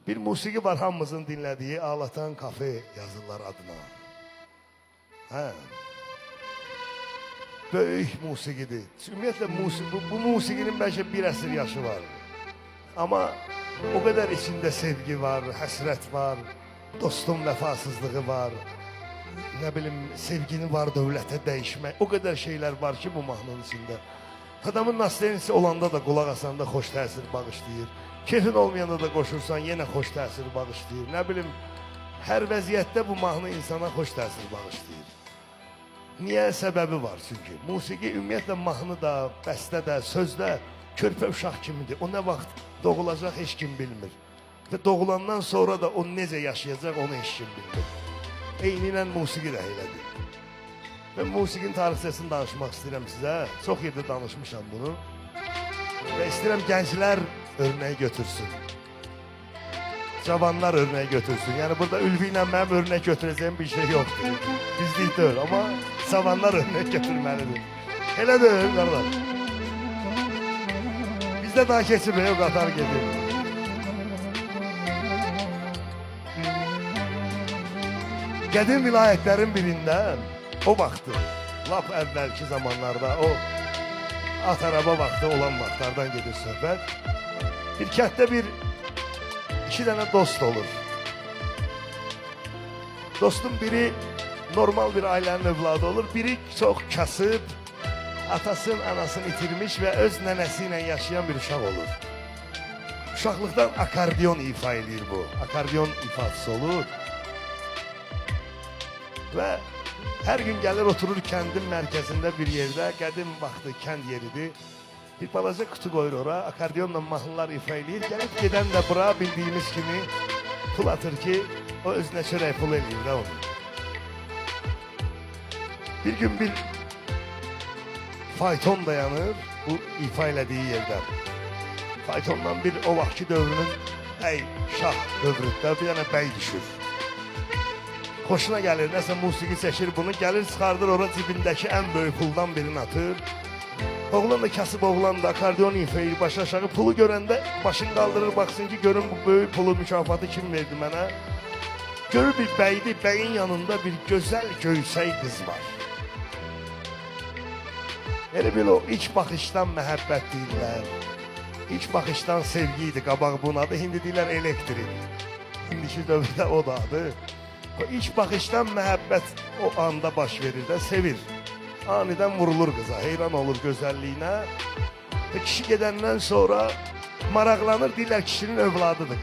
Bir musiqi var hamımızın dinlədiyi Ağlatan Kafe yazırlar adına. Hə. Böyük musiqidir. Ümumiyyətlə bu musiqinin bəlkə bir əsr yaşı var. Amma o qədər içində sevgi var, həsrət var, dostun vəfasızlığı var. Nə bilim, sevgini var dövlətə dəyişmək. O qədər şeylər var ki bu mahnının içində. Adamın naslenisi olanda da qulaq asanda xoş təsir bağışlayır. Keyfin olmayanda da qoşursan yenə xoş təsir bağışlayır. Nə bilim, hər vəziyyətdə bu mahnı insana xoş təsir bağışlayır. Niyə? Səbəbi var çünki. Musiqi ümumiyyətlə mahnı da, bəstə də, sözdə körpə uşaq kimidir. O nə vaxt doğulacaq heç kim bilmir. Və doğulandan sonra da o necə yaşayacaq onu heç kim bilmir. Eyninən musiqi də elədir. Mən musiqinin tarixçəsini danışmaq istəyirəm sizə. Çox yerdə danışmışam bunu. Və istəyirəm gənclər örnək götürsün. Cavanlar örnək götürsün. Yəni burada Ülvi ilə mənim örnək götürəcəyim bir şey yoxdur. Bizlik deyil, amma cavanlar örnək götürməlidir. Elə deyil, qardaş. Bizdə daha keçib, o qatar gedir. Qədim vilayətlərin birində o vaxtı, lap əvvəlki zamanlarda, o at araba vaxtı olan vaxtlardan gedir söhbət. Bir kənddə iki dənə dost olur. Dostun biri normal bir ailənin övladı olur, biri çox kasıb, atasını, anasını itirmiş və öz nənəsi ilə yaşayan bir uşaq olur. Uşaqlıqdan akordeon ifa edir bu, akordeon ifaçısı olur. Və hər gün gəlir oturur kəndin mərkəzində bir yerdə, qədim vaxtı kənd yeridir. Bir balaca kutu qoyur ora, akordeonla mahnılar ifa eləyir. Gəlib gedən də bura bildiyimiz kimi pul atır ki, o özünə çörək pul eləyir də onu. Bir gün bir fayton dayanır bu ifa elədiyi yerdən. Faytondan bir o vaxtki dövrünün şah dövründə bir dənə bəy düşür. Xoşuna gəlir, nəsə musiqi çəkir bunu, gəlir çıxardır ora cibindəki ən böyük puldan birini atır. Oğlan da kasıb oğlan da akordeon ifayı başı aşağı pulu görəndə başını qaldırır, baxsın ki görün bu böyük pulu mükafatı kim verdi mənə. Görür bir bəydir, bəyin yanında bir gözəl göysək qız var. Elə bil o ilk baxışdan məhəbbət deyirlər. İlk baxışdan sevgi idi, qabaq bunun adı, hindi deyirlər elektrik. İndiki dövrdə o da adı. O ilk baxışdan məhəbbət o anda baş verir də, sevir. Anidən vurulur qıza, heyran olur gözəlliyinə. Kişi gedəndən sonra maraqlanır, deyirlər kişinin övladıdır.